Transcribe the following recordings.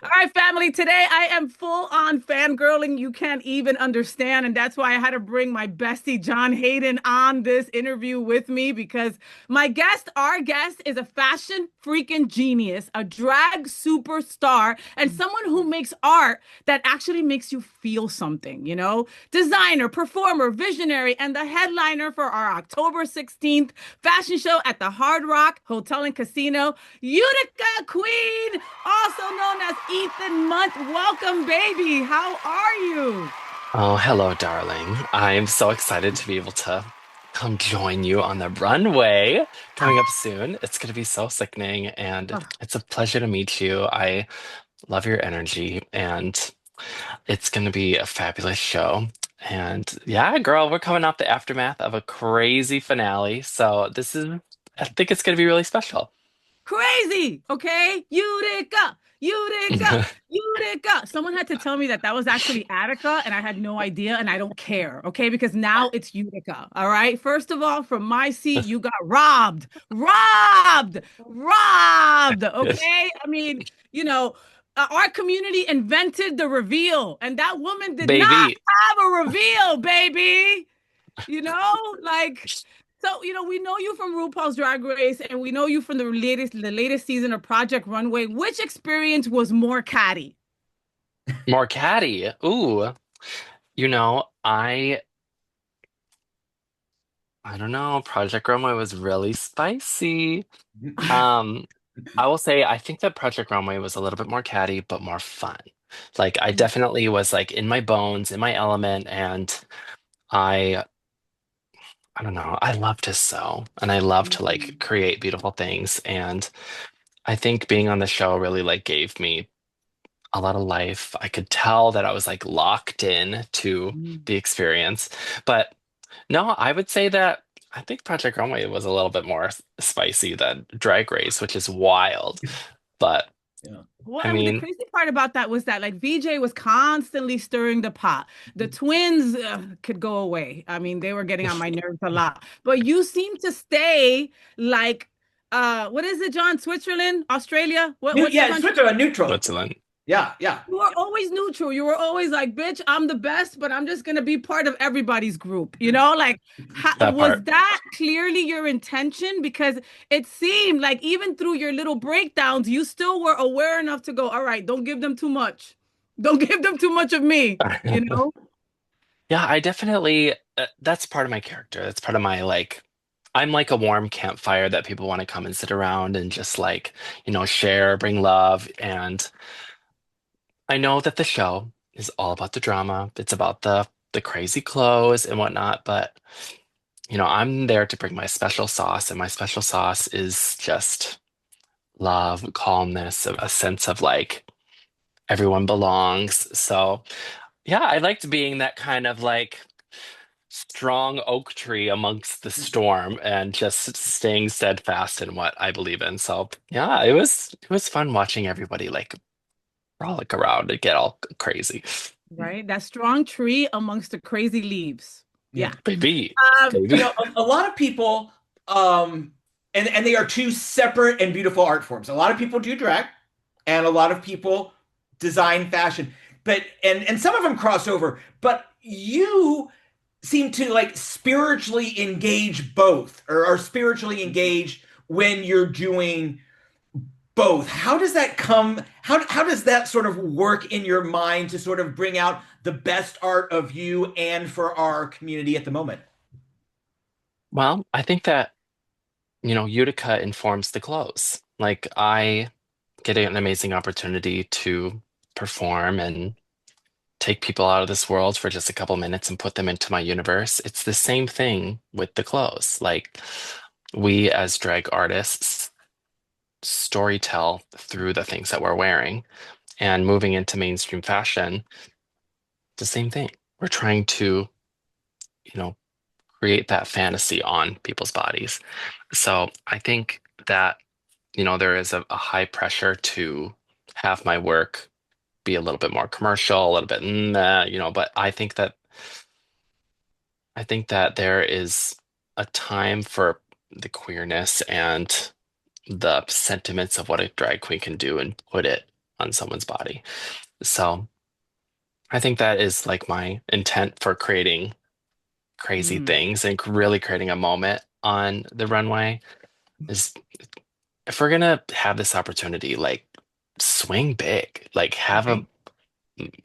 All right, family. Today I am full on fangirling. You can't even understand. And that's why I had to bring my bestie, John Hayden, on this interview with me because our guest, is a fashion freaking genius, a drag superstar, and someone who makes art that actually makes you feel something, Designer, performer, visionary, and the headliner for our October 16th fashion show at the Hard Rock Hotel and Casino, Utica Queen, also known as Ethan Mundt. Welcome, baby. How are you? Oh, hello, darling. I'm so excited to be able to come join you on the runway coming up soon. It's going to be so sickening, and Oh, it's a pleasure to meet you. I love your energy, and it's going to be a fabulous show. And yeah, girl, we're coming off the aftermath of a crazy finale. I think it's going to be really special. crazy. Okay. Utica, Utica, Utica. Someone had to tell me that that was actually Attica, and I had no idea, and I don't care. Okay. Because now it's Utica. All right. First of all, from my seat, you got robbed, robbed, robbed. Okay. I mean, you know, our community invented the reveal, and that woman did not Baby. have a reveal, baby. You know, like we know you from RuPaul's Drag Race, and we know you from the latest season of Project Runway. Which experience was more catty? More catty. Ooh, you know, I I don't know. Project Runway was really spicy. Um, I will say I think that Project Runway was a little bit more catty, but more fun. Like I definitely was like in my bones, in my element, and I I don't know, I love to sew and I love to like create beautiful things. And I think being on the show really like gave me a lot of life. I could tell that I was like locked in to the experience. But no, I would say that I think Project Runway was a little bit more spicy than Drag Race, which is wild. But Yeah. Well, I I mean, the mean, crazy part about that was that like VJ was constantly stirring the pot. The twins could go away. I mean, they were getting on my nerves a lot. But you seem to stay like what is it, John? Switzerland, Australia? What's the Yeah, country? Switzerland neutral. Switzerland. Yeah, yeah. You were always neutral. You were always like, bitch, I'm the best, but I'm just gonna be part of everybody's group. Like, That was part. that clearly your intention? Because it seemed like even through your little breakdowns, you still were aware enough to go, all right, don't give them too much. Don't give them too much of me, you know? Yeah, I definitely, that's part of my character. That's part of my like, I'm like a warm campfire that people want to come and sit around and just like, share, bring love. And I know that the show is all about the drama. It's about the crazy clothes and whatnot, but I'm there to bring my special sauce, and my special sauce is just love, calmness, a sense of like everyone belongs. So yeah, I liked being that kind of like strong oak tree amongst the storm and just staying steadfast in what I believe in. So yeah, it was fun watching everybody like frolic around and get all crazy. Right? That strong tree amongst the crazy leaves. Yeah. Yeah. Baby, You baby. know, a lot of people, and they are two separate and beautiful art forms. A lot of people do drag, and a lot of people design fashion. But and some of them cross over, but you seem to like spiritually engage both, or are spiritually engaged when you're doing both. How does that come? How does that sort of work in your mind to sort of bring out the best art of you and for our community at the moment? Well, I think that, Utica informs the clothes. Like I get an amazing opportunity to perform and take people out of this world for just a couple minutes and put them into my universe. It's the same thing with the clothes. Like we as drag artists storytell through the things that we're wearing, and moving into mainstream fashion, the same thing. We're trying to, you know, create that fantasy on people's bodies. So I think that, there is a high pressure to have my work be a little bit more commercial, a little bit, but I think that there is a time for the queerness and the sentiments of what a drag queen can do and put it on someone's body. So I think that is like my intent for creating crazy Mm, things and really creating a moment on the runway is if we're gonna have this opportunity, like swing big, like have a right.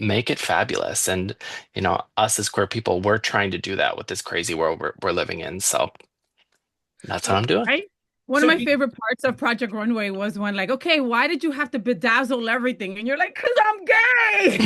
make it fabulous. And us as queer people, we're trying to do that with this crazy world we're living in. So that's what I'm doing. Right? One of So my you, favorite parts of Project Runway was when, like, okay, why did you have to bedazzle everything? And you're like, because I'm gay.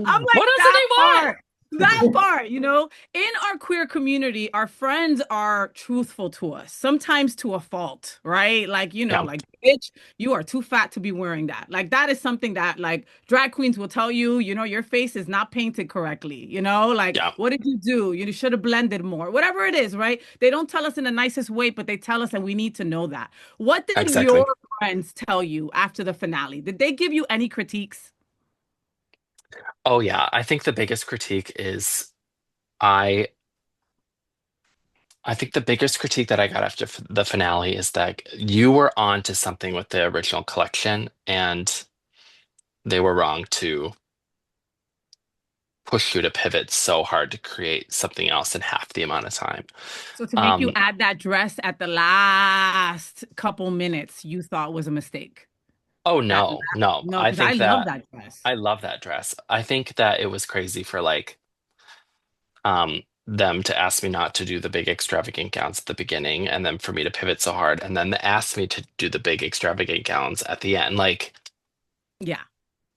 I'm What like, else do that they want? part. That part, in our queer community, our friends are truthful to us, sometimes to a fault, right? Like, Yeah, like, bitch, you are too fat to be wearing that. Like, that is something that, like, drag queens will tell you, your face is not painted correctly, like, yeah, what did you do? You should have blended more, whatever it is, right? They don't tell us in the nicest way, but they tell us, and we need to know that. What did your exactly. friends tell you after the finale? Did they give you any critiques? Oh yeah, I think the biggest critique is I I think the biggest critique that I got after the finale is that you were on to something with the original collection, and they were wrong to push you to pivot so hard to create something else in half the amount of time. So to make you Um, add that dress at the last couple minutes, you thought was a mistake. oh That no, no, no, I because I think love that that dress. I love that dress. I think that it was crazy for like them to ask me not to do the big extravagant gowns at the beginning and then for me to pivot so hard and then they asked me to do the big extravagant gowns at the end. Like, Yeah.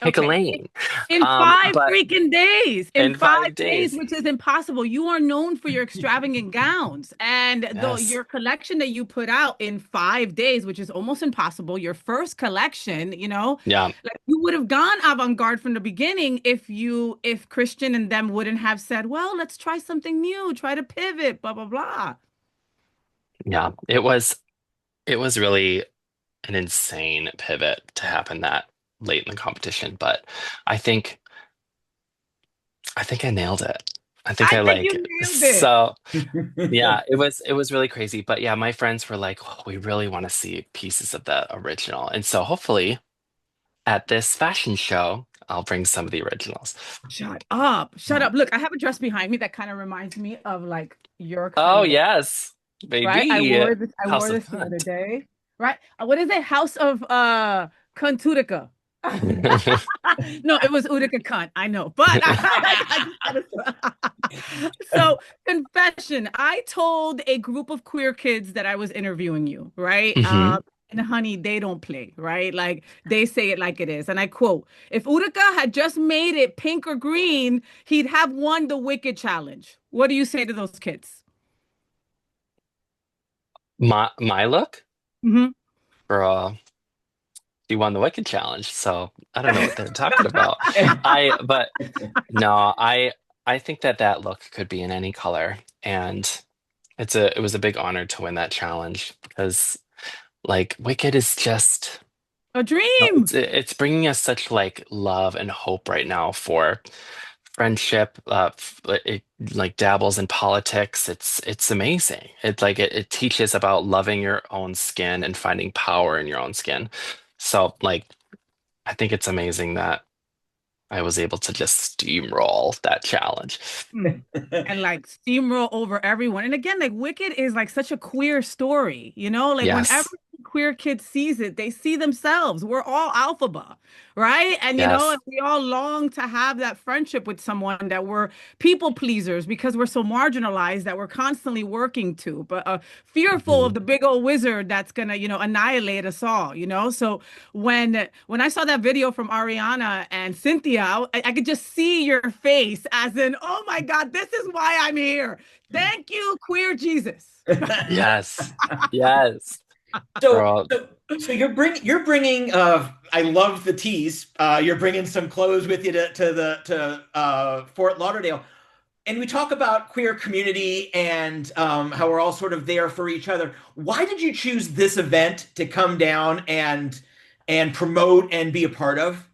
pick a Okay. lane. In five But freaking days, in in five five days, days. which is impossible. You are known for your extravagant gowns, and Yes. your collection that you put out in 5 days, which is almost impossible. Your first collection, Yeah. like you would have gone avant-garde from the beginning if Christian and them wouldn't have said, "Well, let's try something new, try to pivot, blah blah blah." Yeah. It was really an insane pivot to happen that late in the competition, but I think I think I nailed it. I think I I think you like nailed it. so yeah, it was really crazy. But yeah, my friends were like, oh, we really want to see pieces of the original. And so hopefully at this fashion show, I'll bring some of the originals. Shut up. Shut Yeah. up. Look, I have a dress behind me that kind of reminds me of like your kind Oh of yes, right? baby. I House wore of this the other Hunt. day, right? What is it? House of Utica. No, it was Utica cunt. I know, but I just so confession. I told a group of queer kids that I was interviewing you, right? Hmm. And honey, they don't play, right? Like they say it like it is. And I quote, if Utica had just made it pink or green, he'd have won the Wicked Challenge. What do you say to those kids? My look, Mhm. girl, you won the Wicked Challenge, so I don't know what they're talking about. But no, I think that that look could be in any color, and it was a big honor to win that challenge because like Wicked is just A oh, dream. it's bringing us such like love and hope right now for friendship. It like dabbles in politics. It's amazing. It teaches about loving your own skin and finding power in your own skin. So like I think it's amazing that I was able to just steamroll that challenge. And like steamroll over everyone. And again, like Wicked is like such a queer story, like whenever Yes, a queer kid sees it, they see themselves. We're all alphaba, right? And yes. and we all long to have that friendship with someone that we're people pleasers because we're so marginalized that we're constantly working to, but fearful of Mhm. the big old wizard that's gonna, annihilate us all. So when I saw that video from Ariana and Cynthia, I could just see your face as in, oh my God, this is why I'm here. Thank you, queer Jesus. Yes, yes, so girl. so so you're bringing I love the tease. You're bringing some clothes with you to Fort Lauderdale. And we talk about queer community and how we're all sort of there for each other. Why did you choose this event to come down and promote and be a part of?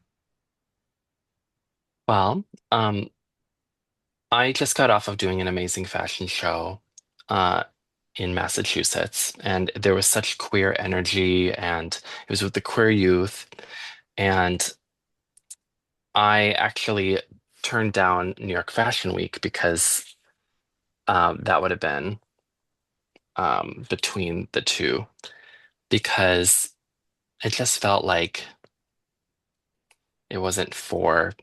Well, I just got off of doing an amazing fashion show, uh, in Massachusetts, and there was such queer energy, and it was with the queer youth. And I actually turned down New York Fashion Week because that would have been between the two, because it just felt like it wasn't for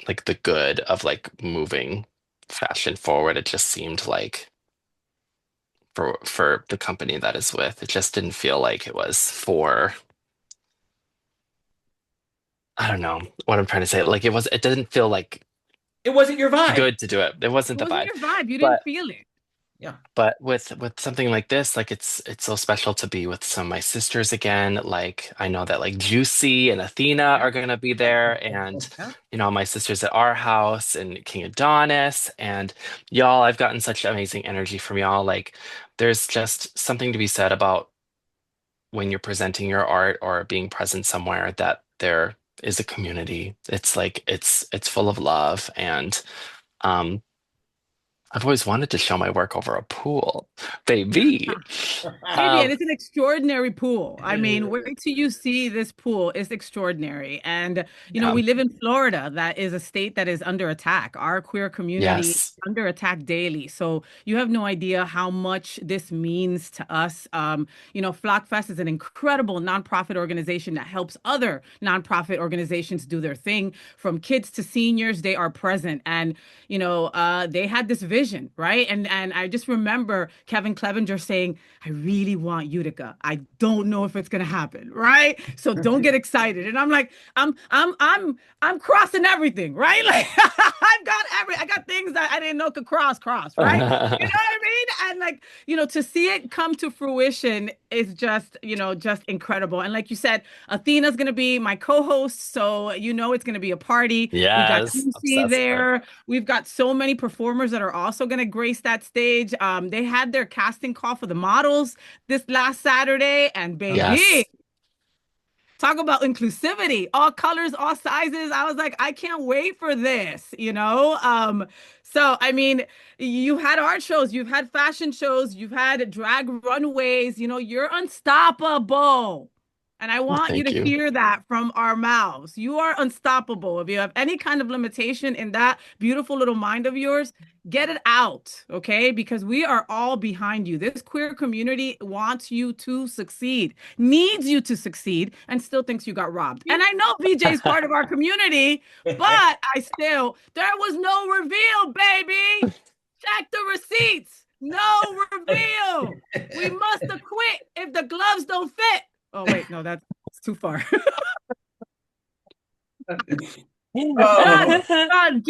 like the good of like moving fashion forward. It just seemed like for the company that is with, it just didn't feel like it was for, I don't know what I'm trying to say. Like it didn't feel like It wasn't your vibe. good to do it. It wasn't It the wasn't vibe. your vibe. You didn't But feel it. Yeah. with something like this, like it's so special to be with some of my sisters again. Like I know that like Juicy and Athena Yeah. are gonna be there, and Yeah. my sisters at our house and King Adonis and y'all. I've gotten such amazing energy from y'all. Like there's just something to be said about when you're presenting your art or being present somewhere that there is a community. It's like it's full of love, and um I've always wanted to show my work over a pool, baby. Baby, and Um, it's an extraordinary pool. I mean, wait till you see this pool. It's extraordinary. And, yeah, we live in Florida. That is a state that is under attack. Our queer community is yes, under attack daily. So you have no idea how much this means to us. Flock Fest is an incredible nonprofit organization that helps other nonprofit organizations do their thing. From kids to seniors, they are present. And, they had this vision, right? And I just remember Kevin Clevenger saying, I really want Utica. I don't know if it's gonna happen, right? So don't get excited. And I'm like, I'm crossing everything, right? Like I got things that I didn't know could cross, right? You know what I mean? And like, to see it come to fruition is just, just incredible. And like you said, Athena's gonna be my co-host, so it's gonna be a party. We got yes, Lucy obsessed with it. there. We've got so many performers that are also gonna grace that stage. They had their casting call for the models this last Saturday, and baby, Yes, talk about inclusivity, all colors, all sizes. I was like, I can't wait for this. So I mean, you've had art shows, you've had fashion shows, you've had drag runways, you're unstoppable. And I well, want you to thank you. hear that from our mouths. You are unstoppable. If you have any kind of limitation in that beautiful little mind of yours, get it out, okay? Because we are all behind you. This queer community wants you to succeed, needs you to succeed, and still thinks you got robbed. And I know VJ is part of our community, but there was no reveal, baby. Check the receipts. No reveal. We must acquit if the gloves don't fit. Oh, wait, no, that's too far. John, John,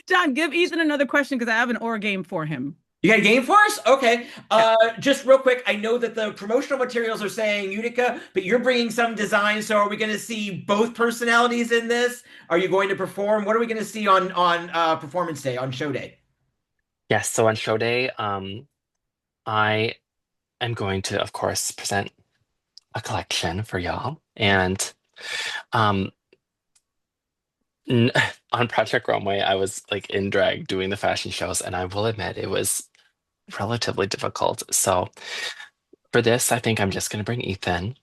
John, give Ethan another question because I have an or game for him. You got a game for us? Okay. Yeah. Just real quick, I know that the promotional materials are saying Utica, but you're bringing some design. So are we going to see both personalities in this? Are you going to perform? What are we going to see on performance day, on show day? Yes, so on show day, I am going to, of course, present a collection for y'all. And um, n on Project Runway, I was like in drag doing the fashion shows, and I will admit it was relatively difficult. So for this, I think I'm just going to bring Ethan.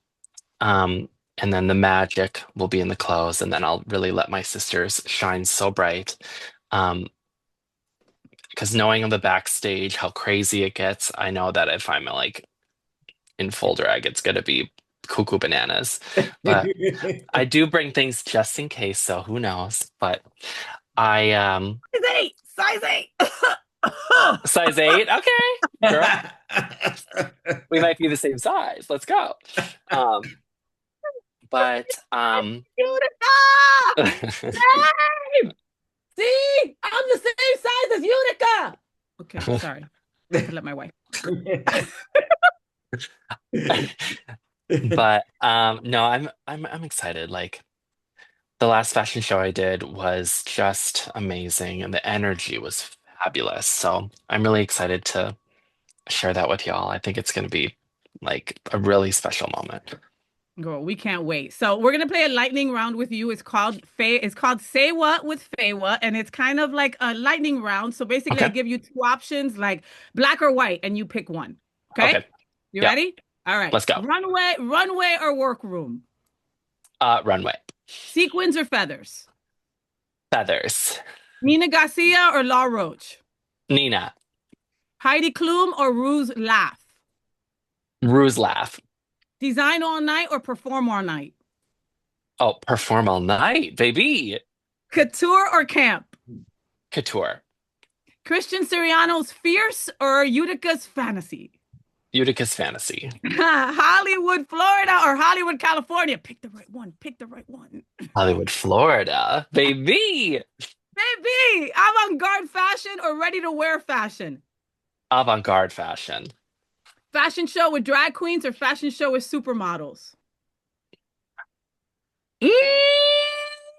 And then the magic will be in the clothes, and then I'll really let my sisters shine so bright. Um, because knowing on the backstage how crazy it gets, I know that if I'm like in full drag, it's gonna be cuckoo bananas. But I do bring things just in case, so who knows? But I Size eight, size eight. size 8, okay, girl, we might be the same size. Let's go. Um, but Utica! Same! See? I'm the same size as Utica. Okay, sorry. I could let my wife. but no, I'm excited. Like the last fashion show I did was just amazing, and the energy was fabulous. So I'm really excited to share that with y'all. I think it's going to be like a really special moment. Girl, we can't wait. So we're gonna play a lightning round with you. It's called Say What with Feywa, and it's kind of like a lightning round. So basically, I Okay. give you two options, like black or white, and you pick one. Okay? Okay. You Yep. ready? All right. Let's go. Runway or workroom? Runway. Sequins or feathers? Feathers. Nina Garcia or Law Roach? Nina. Heidi Klum or Ruse Laugh? Ruse laugh. Design all night or perform all night? Oh, perform all night, baby. Couture or camp? Couture. Christian Siriano's Fierce or Utica's Fantasy? Utica's fantasy. Hollywood, Florida or Hollywood, California? Pick the right one. Pick the right one. Hollywood, Florida, baby. Baby, avant-garde fashion or ready-to-wear fashion? Avant-garde fashion. Fashion show with drag queens or fashion show with supermodels?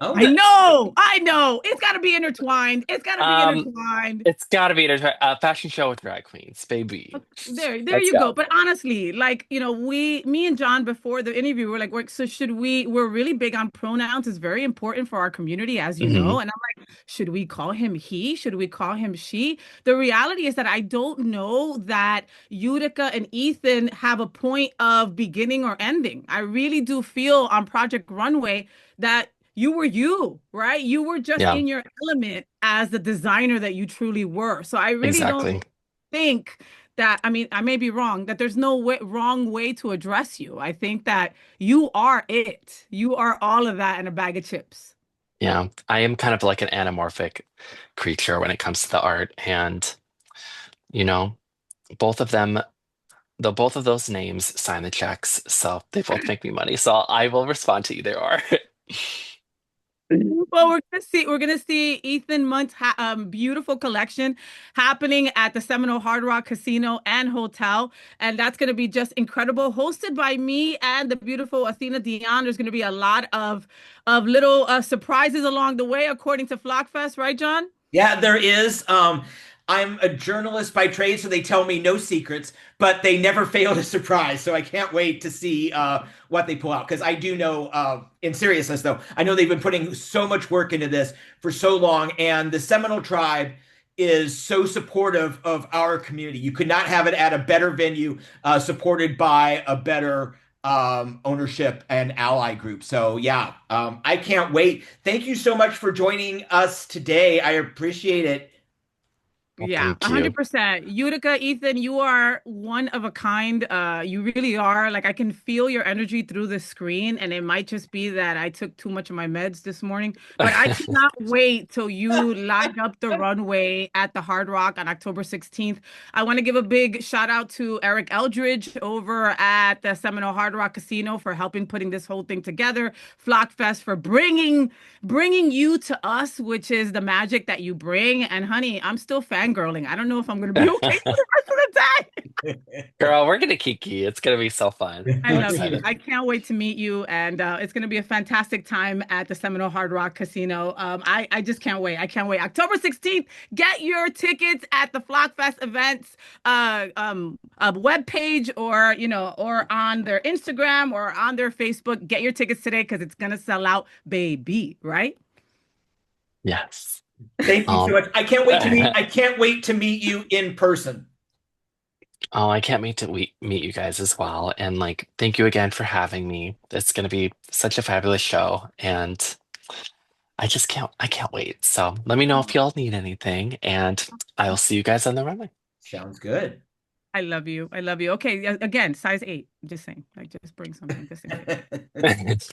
Oh, I know. It's got to be intertwined. It's got to be Um, intertwined. it's got to be a fashion show with drag queens, baby. There Let's you go. go. But honestly, like, me and John before the interview were like, so we're really big on pronouns. It's very important for our community, as you Hmm. know. And I'm like, should we call him he? Should we call him she? The reality is that I don't know that Utica and Ethan have a point of beginning or ending. I really do feel on Project Runway that you were you, right? You were just Yeah, in your element as the designer that you truly were. So I really don't exactly. think that, I mean, I may be wrong, that there's no wrong way to address you. I think that you are it. You are all of that in a bag of chips. Yeah, I am kind of like an anamorphic creature when it comes to the art, and you know, both of them, both of those names sign the checks, so they both make me money. So I will respond to either or. Well, we're gonna see Ethan Munt's beautiful collection happening at the Seminole Hard Rock Casino and Hotel, and that's gonna be just incredible. Hosted by me and the beautiful Athena Dion. There's gonna be a lot of little surprises along the way, according to Flockfest, right, John? yeah, there is. I'm a journalist by trade, so they tell me no secrets, but they never fail to surprise. So I can't wait to see what they pull out. Because I do know, in seriousness though, I know they've been putting so much work into this for so long, and the Seminole tribe is so supportive of our community. You could not have it at a better venue, supported by a better ownership and ally group. So yeah, I can't wait. Thank you so much for joining us today. I appreciate it. Well, Yeah, thank you. 100%. Utica, Ethan, you are one of a kind. You really are. Like I can feel your energy through the screen, and it might just be that I took too much of my meds this morning. But I cannot wait till you light up the runway at the Hard Rock on October 16th. I want to give a big shout out to Eric Eldridge over at the Seminole Hard Rock Casino for helping putting this whole thing together. Flockfest for bringing you to us, which is the magic that you bring. And honey, I'm still fangirling. I don't know if I'm going to be okay for the rest of the day. Girl, we're gonna kiki. It's gonna be so fun. I I'm love you. excited. I can't wait to meet you. And it's going to be a fantastic time at the Seminole Hard Rock Casino. I just can't wait. I can't wait. October 16th, get your tickets at the Flockfest events webpage, or on their Instagram or on their Facebook. Get your tickets today because it's going to sell out, baby, right? Yes. Thank you so Um, much. I can't wait to meet you in person. oh, I can't wait to meet you guys as well. And like, thank you again for having me. It's gonna be such a fabulous show, and I can't wait. So let me know if y'all need anything, and I'll see you guys on the runway. Sounds good. I love you. I love you. Okay, again, size 8. Just saying. Like just bring something just in case.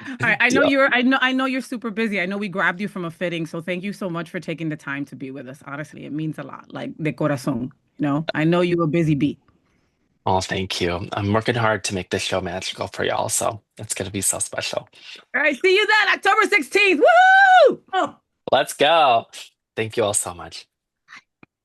All right. Deal. I know you're super busy. I know we grabbed you from a fitting, so thank you so much for taking the time to be with us. Honestly, it means a lot. Like de corazón, I know you're a busy bee. Oh, thank you. I'm working hard to make this show magical for y'all, so it's gonna be so special. All right, see you then, October 16th. Woo! Oh. Let's go. Thank you all so much.